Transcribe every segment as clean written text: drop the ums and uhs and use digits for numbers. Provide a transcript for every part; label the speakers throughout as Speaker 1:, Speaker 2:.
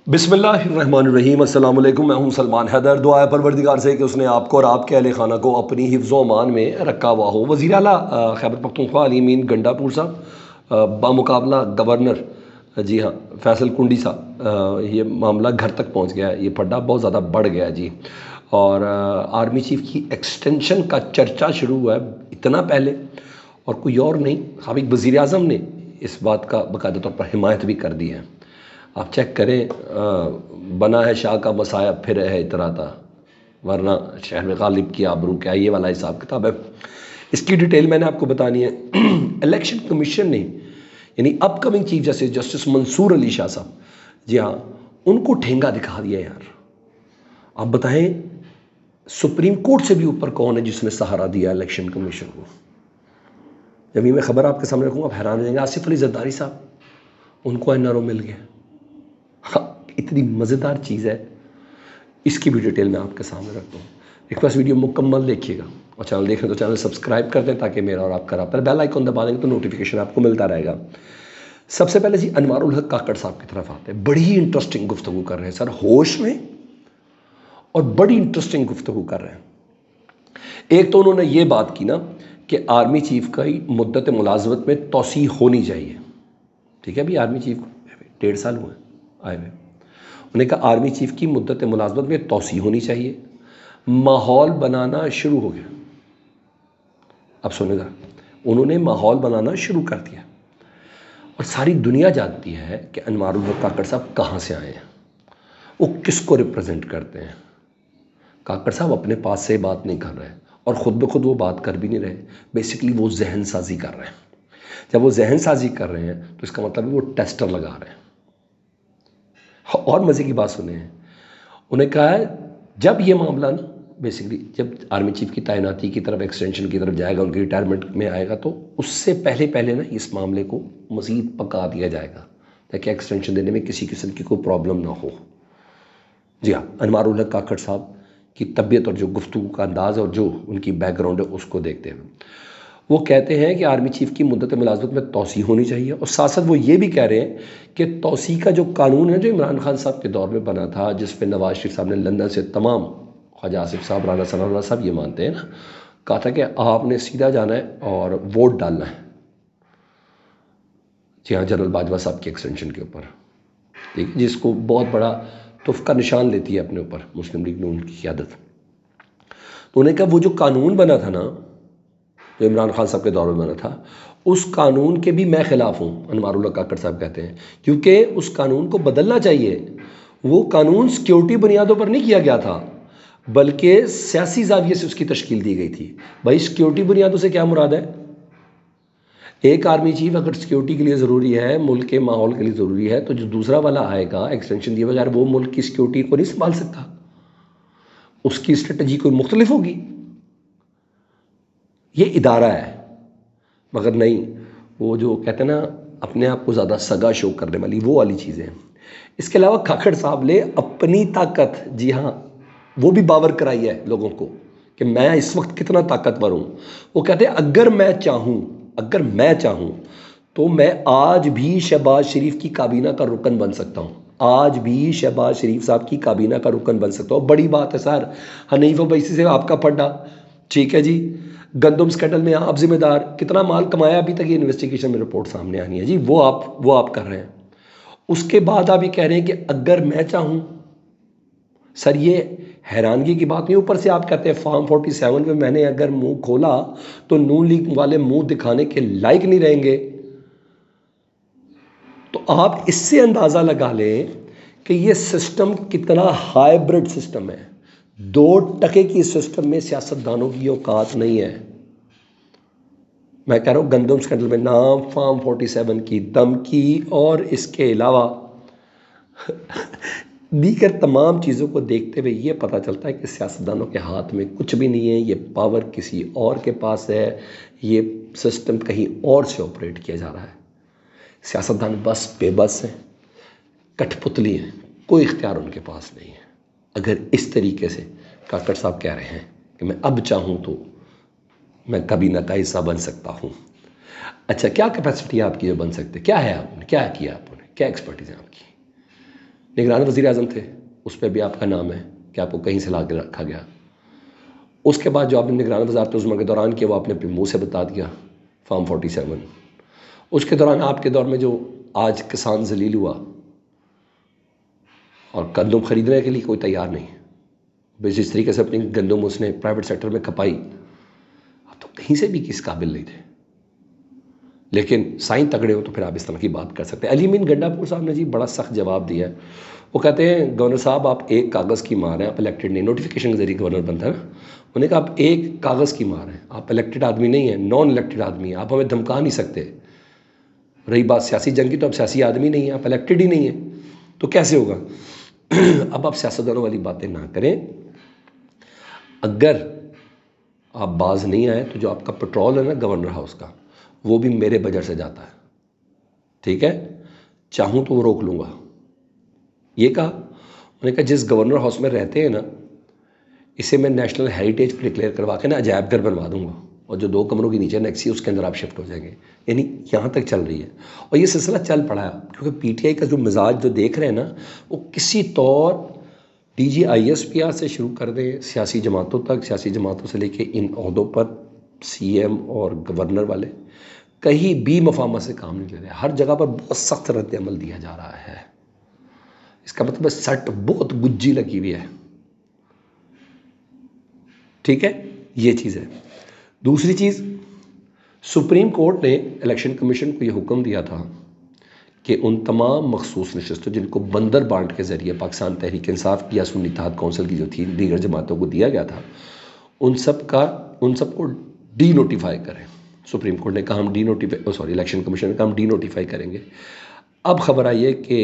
Speaker 1: बिस्मिल्लाहिर्रहमानिर्रहीम। अस्सलाम वालेकुम। मैं हूं सलमान हैदर। दुआ है परवरदिगार से कि उसने आपको और आपके अहले खाना को अपनी हिफ्ज़ व अमान में रखा हुआ हो। वज़ीर आला खैबर पख्तूनख्वा अली अमीन गंडापुर साहब बामुकाबला गवर्नर, जी हाँ, फैसल कुंडी साहब, ये मामला घर तक पहुंच गया है। ये पड्डा बहुत ज़्यादा बढ़ गया है जी। और आर्मी चीफ की एक्सटेंशन का चर्चा शुरू हुआ है इतना पहले, और कोई और नहीं, साबिक़ वज़ीर आज़म ने इस बात का बाकायदा तौर पर हिमायत भी कर दी है। आप चेक करें, बना है शाह का मसाया फिर है इतराता, वरना शहर गालिब की आबरू क्या, ये वाला हिसाब किताब है। इसकी डिटेल मैंने आपको बतानी है। इलेक्शन कमीशन ने यानी upcoming chief justice Mansoor Ali Shah साहब, जी हाँ, उनको ठेंगा दिखा दिया यार। आप बताएं, सुप्रीम कोर्ट से भी ऊपर कौन है जिसने सहारा दिया इलेक्शन कमीशन को? जब ये मैं खबर आपके सामने रखूँगा आप हैरान हो जाएंगे। आसिफ अली जरदारी साहब, उनको एनआरओ मिल गया। हाँ, इतनी मज़ेदार चीज़ है, इसकी भी डिटेल मैं आपके सामने रखता हूँ। रिक्वेस्ट वीडियो मुकम्मल देखिएगा, और चैनल देख रहे तो चैनल सब्सक्राइब कर दें ताकि मेरा और आपका रब्ता, बेल आइकन दबा देंगे तो नोटिफिकेशन आपको मिलता रहेगा। सबसे पहले जी अनवारुल हक काकड़ साहब की तरफ आते हैं। बड़ी ही इंटरेस्टिंग गुफ्तगू कर रहे हैं सर, होश में, और बड़ी इंटरेस्टिंग गुफ्तगू कर रहे हैं। एक तो उन्होंने ये बात की ना कि आर्मी चीफ का ही मुद्दत मुलाजमत में तोसी होनी चाहिए। ठीक है, अभी आर्मी चीफ को 1.5 साल हुए आए हुए। उन्होंने कहा आर्मी चीफ की मुद्दत मुलाजमत में तोसी होनी चाहिए। माहौल बनाना शुरू हो गया। अब सुनेगा, उन्होंने माहौल बनाना शुरू कर दिया, और सारी दुनिया जानती है कि अनवारुल हक काकड़ साहब कहाँ से आए हैं, वो किसको रिप्रेजेंट करते हैं। काकड़ साहब अपने पास से बात नहीं कर रहे, और ख़ुद ब खुद वो बात कर भी नहीं रहे। बेसिकली वो जहन साजी कर रहे हैं। जब वो जहन साजी कर रहे हैं तो इसका मतलब है वो टेस्टर लगा रहे हैं। और मज़े की बात सुने हैं, उन्हें कहा है जब ये मामला ना बेसिकली जब आर्मी चीफ की तैनाती की तरफ, एक्सटेंशन की तरफ जाएगा, उनकी रिटायरमेंट में आएगा, तो उससे पहले पहले ना इस मामले को मज़ीद पका दिया जाएगा ताकि एक्सटेंशन देने में किसी किस्म की कोई प्रॉब्लम ना हो। जी हाँ, अनवारुल हक काकड़ साहब की तबीयत और जो गुफ्तगू का अंदाज़ और जो उनकी बैकग्राउंड है उसको देखते हुए वो कहते हैं कि आर्मी चीफ की मुद्दत मुलाजमत में तोसी होनी चाहिए। और साथ साथ वो ये भी कह रहे हैं कि तोसी का जो कानून है जो इमरान खान साहब के दौर में बना था, जिस पे नवाज शरीफ साहब ने लंदन से तमाम, ख्वाजा आसिफ साहब, राना सनाउल्लाह साहब ये मानते हैं ना, कहा था कि आपने सीधा जाना है और वोट डालना है। जी हाँ, जनरल बाजवा साहब की एक्सटेंशन के ऊपर, ठीक है, जिसको बहुत बड़ा तुफ का निशान लेती है अपने ऊपर मुस्लिम लीग नून की क़यादत। तो उन्हें कहा वो जो कानून बना था ना, जो इमरान खान साहब के दौर में बना था, उस कानून के भी मैं ख़िलाफ़ हूँ, अनवारुल हक काकड़ साहब कहते हैं, क्योंकि उस कानून को बदलना चाहिए। वो कानून सिक्योरिटी बुनियादों पर नहीं किया गया था, बल्कि सियासी ज़ाविये से उसकी तश्कील दी गई थी। भाई सिक्योरिटी बुनियादों से क्या मुराद है? एक आर्मी चीफ अगर सिक्योरिटी के लिए ज़रूरी है, मुल्क के माहौल के लिए ज़रूरी है, तो जो दूसरा वाला आएगा एक्सटेंशन दिए बगैर, वो मुल्क की सिक्योरिटी को नहीं संभाल सकता, उसकी स्ट्रेटजी कोई मुख्तलिफ होगी। ये इदारा है। मगर नहीं, वो जो कहते हैं ना अपने आप को ज़्यादा सगा शो करने वाली, वो वाली चीज़ें हैं। इसके अलावा काकड़ साहब ने अपनी ताकत, जी हाँ, वो भी बावर कराई है लोगों को कि मैं इस वक्त कितना ताकतवर हूँ। वो कहते हैं अगर मैं चाहूँ तो मैं आज भी शहबाज शरीफ की काबीना का रुकन बन सकता हूँ। आज भी शहबाज शरीफ साहब की काबीना का रुकन बन सकता हूँ। बड़ी बात है सर। हनीफ ओवैसी से आपका पड्डा, ठीक है जी। गंदम स्कैंडल में आप जिम्मेदार, कितना माल कमाया अभी तक ये इन्वेस्टिगेशन में रिपोर्ट सामने आनी है जी, वो आप कर रहे हैं। उसके बाद आप ये कह रहे हैं कि अगर मैं चाहूँ। सर ये हैरानगी की बात नहीं, ऊपर से आप कहते हैं फॉर्म 47 में मैंने अगर मुंह खोला तो नून लीग वाले मुंह दिखाने के लायक नहीं रहेंगे। तो आप इससे अंदाज़ा लगा लें कि ये सिस्टम कितना हाइब्रिड सिस्टम है। 2% की सिस्टम में सियासतदानों की औकात नहीं है। मैं कह रहा हूँ गंदम स्कैंडल में नाम, फॉर्म 47 की धमकी, और इसके अलावा दीगर तमाम चीज़ों को देखते हुए ये पता चलता है कि सियासतदानों के हाथ में कुछ भी नहीं है। ये पावर किसी और के पास है। ये सिस्टम कहीं और से ऑपरेट किया जा रहा है। सियासतदान बस बेबस हैं, कठपुतली हैं, कोई इख्तियार उनके पास नहीं है। अगर इस तरीके से काकड़ साहब कह रहे हैं कि मैं अब चाहूँ तो मैं काबीना का हिस्सा बन सकता हूँ। अच्छा, क्या कैपेसिटी है आपकी जो बन सकते? क्या है आपने, क्या किया आपने, क्या एक्सपर्टीज़ है आपकी? نگران وزیر اعظم تھے، اس پہ بھی آپ کا نام ہے کہ آپ کو کہیں سے لا کے رکھا گیا. اس کے بعد جو آپ نے نگران وزارت عظمیٰ کے دوران کیا وہ آپ نے اپنے منہ سے بتا دیا، فارم 47. اس کے دوران آپ کے دور میں جو آج کسان ذلیل ہوا اور گندم خریدنے کے لیے کوئی تیار نہیں، بس جس طریقے سے اپنی گندم اس نے پرائیویٹ سیکٹر میں کھپائی، آپ تو کہیں سے بھی کس قابل نہیں تھے. لیکن سائن تگڑے ہو تو پھر آپ اس طرح کی بات کر سکتے ہیں. علی امین گنڈا پور صاحب نے جی بڑا سخت جواب دیا ہے. وہ کہتے ہیں گورنر صاحب آپ ایک کاغذ کی مار ہیں، آپ الیکٹڈ نہیں. نوٹیفیکیشن کے ذریعے گورنر بنتا ہے نا. انہوں نے کہا آپ ایک کاغذ کی مار ہیں، آپ الیکٹڈ آدمی نہیں ہیں، نان الیکٹڈ آدمی ہیں، آپ ہمیں دھمکا نہیں سکتے. رہی بات سیاسی جنگ کی تو آپ سیاسی آدمی نہیں ہیں، آپ الیکٹڈ ہی نہیں ہیں، تو کیسے ہوگا؟ اب آپ سیاستدانوں والی باتیں نہ کریں. اگر آپ باز نہیں آئے تو جو آپ کا پٹرول ہے نا گورنر ہاؤس کا، وہ بھی میرے بجٹ سے جاتا ہے، ٹھیک ہے؟ چاہوں تو وہ روک لوں گا. یہ کہا، انہوں نے کہا جس گورنر ہاؤس میں رہتے ہیں نا، اسے میں نیشنل ہیریٹیج پہ ڈکلیئر کروا کے نا عجائب گھر بنوا دوں گا، اور جو 2 کمروں کے نیچے نیکسی اس کے اندر آپ شفٹ ہو جائیں گے. یعنی یہاں تک چل رہی ہے، اور یہ سلسلہ چل پڑا ہے. کیونکہ پی ٹی آئی کا جو مزاج جو دیکھ رہے ہیں نا، وہ کسی طور D G I S P R سے شروع کر دیں سیاسی جماعتوں تک، سیاسی جماعتوں سے لے کے ان عہدوں پر سی ایم اور گورنر والے کہیں بھی مفاہمت سے کام نہیں لے رہے. ہر جگہ پر بہت سخت رد عمل دیا جا رہا ہے. اس کا مطلب ہے سٹ بہت گجی لگی ہوئی ہے، ٹھیک ہے؟ یہ چیز ہے. دوسری چیز، سپریم کورٹ نے الیکشن کمیشن کو یہ حکم دیا تھا کہ ان تمام مخصوص نشستوں جن کو بندر بانٹ کے ذریعے پاکستان تحریک انصاف کی یا سنی اتحاد کونسل کی جو تھی دیگر جماعتوں کو دیا گیا تھا، ان سب کو ڈی نوٹیفائی کریں. سپریم کورٹ نے کہا ہم الیکشن کمیشن نے کہا ہم ڈی نوٹیفائی کریں گے. اب خبر آئی ہے کہ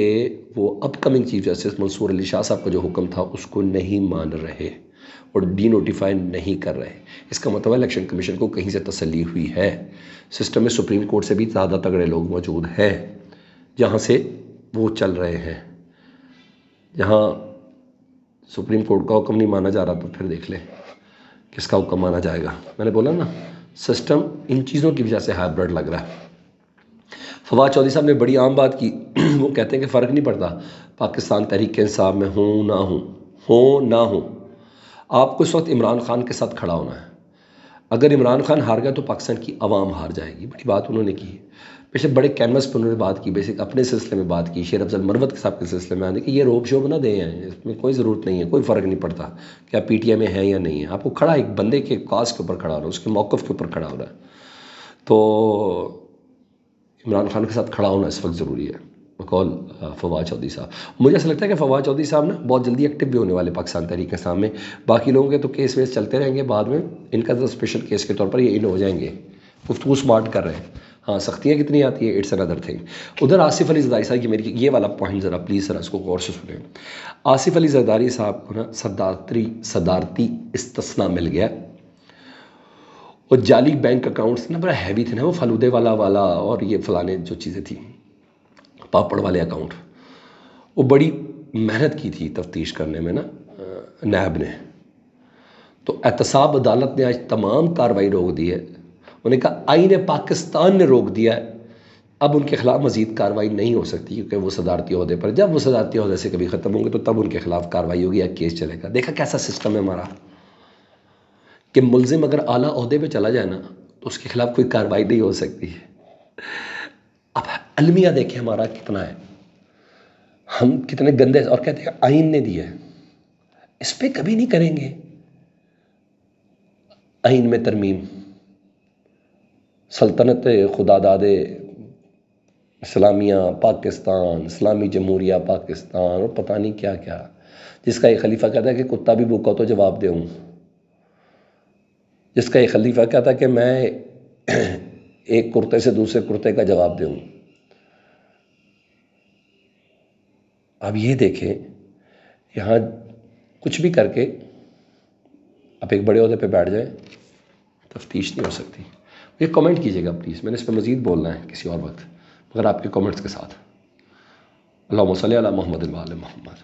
Speaker 1: وہ اپ کمنگ چیف جسٹس منصور علی شاہ صاحب کا جو حکم تھا اس کو نہیں مان رہے اور ڈی نوٹیفائی نہیں کر رہے. اس کا مطلب الیکشن کمیشن کو کہیں سے تسلی ہوئی ہے. سسٹم میں سپریم کورٹ سے بھی زیادہ تگڑے لوگ موجود ہیں جہاں سے وہ چل رہے ہیں. جہاں سپریم کورٹ کا حکم نہیں مانا جا رہا تو پھر دیکھ لیں کس کا حکم مانا جائے گا. میں نے بولا نا، سسٹم ان چیزوں کی وجہ سے ہائبرڈ لگ رہا ہے. فواد چودھری صاحب نے بڑی عام بات کی. وہ کہتے ہیں کہ فرق نہیں پڑتا پاکستان تحریک انصاف میں ہوں نہ ہوں. آپ کو اس وقت عمران خان کے ساتھ کھڑا ہونا ہے. اگر عمران خان ہار گیا تو پاکستان کی عوام ہار جائے گی. بڑی بات انہوں نے کی. پچھلے بڑے کینوس پہ انہوں نے بات کی، بیسک اپنے سلسلے میں بات کی، شیر افضل مروت صاحب کے سلسلے میں آنے کہ یہ روب شوب نہ دیں ہیں، اس میں کوئی ضرورت نہیں ہے، کوئی فرق نہیں پڑتا کہ آپ پی ٹی آئی میں ہیں یا نہیں ہیں. آپ کو کھڑا ایک بندے کے کاز کے اوپر کھڑا ہونا ہے، اس کے موقف کے اوپر کھڑا ہونا ہے. تو عمران خان کے ساتھ کھڑا ہونا اس وقت ضروری ہے بقول فواد چودھری صاحب. مجھے ایسا لگتا ہے کہ فواد چودھری صاحب نا بہت جلدی ایکٹیو بھی ہونے والے پاکستان تحریک انصاف میں. باقی لوگوں کے تو کیس ویس چلتے رہیں گے، بعد میں ان کا تو اسپیشل کیس کے طور پر یہ ان ہو جائیں گے. گفتگو سمارٹ کر رہے ہیں. ہاں سختیاں کتنی آتی ہیں اٹس اندر تھنگ. ادھر آصف علی زرداری صاحب کی میری یہ والا پوائنٹ ذرا پلیز ذرا اس کو غور سے سنیں. آصف علی زرداری صاحب کو نا صدارتی استثنا مل گیا. وہ جعلی بینک اکاؤنٹس نا بڑا ہیوی تھے نا، وہ فلودے والا اور یہ فلانے جو چیزیں تھیں پاپڑ والے اکاؤنٹ. وہ بڑی محنت کی تھی تفتیش کرنے میں نا نیب نے. تو احتساب عدالت نے آج تمام کارروائی روک دی ہے. انہوں نے کہا آئین پاکستان نے روک دیا ہے، اب ان کے خلاف مزید کارروائی نہیں ہو سکتی کیونکہ وہ صدارتی عہدے پر، جب وہ صدارتی عہدے سے کبھی ختم ہوں گے تو تب ان کے خلاف کارروائی ہوگی یا کیس چلے گا. دیکھا کیسا سسٹم ہے ہمارا کہ ملزم اگر اعلیٰ عہدے پہ چلا جائے نا تو اس کے خلاف کوئی کارروائی نہیں ہو سکتی. اب المیہ دیکھیں ہمارا کتنا ہے، ہم کتنے گندے، اور کہتے ہیں آئین نے دیا ہے، اس پہ کبھی نہیں کریں گے. آئین میں ترمیم، سلطنت خدا داد اسلامیہ پاکستان، اسلامی جمہوریہ پاکستان، اور پتہ نہیں کیا کیا، جس کا ایک خلیفہ کہتا ہے کہ کتا بھی بھوکا تو جواب دے ہوں، جس کا ایک خلیفہ کہتا ہے کہ میں ایک کرتے سے دوسرے کرتے کا جواب دوں. اب یہ دیکھیں یہاں کچھ بھی کر کے آپ ایک بڑے عہدے پہ بیٹھ جائیں، تفتیش نہیں ہو سکتی. یہ کامنٹ کیجیے گا پلیز، میں نے اس پہ مزید بولنا ہے کسی اور وقت، مگر آپ کے کامنٹس کے ساتھ. اللہم صلی علی محمد و آل محمد.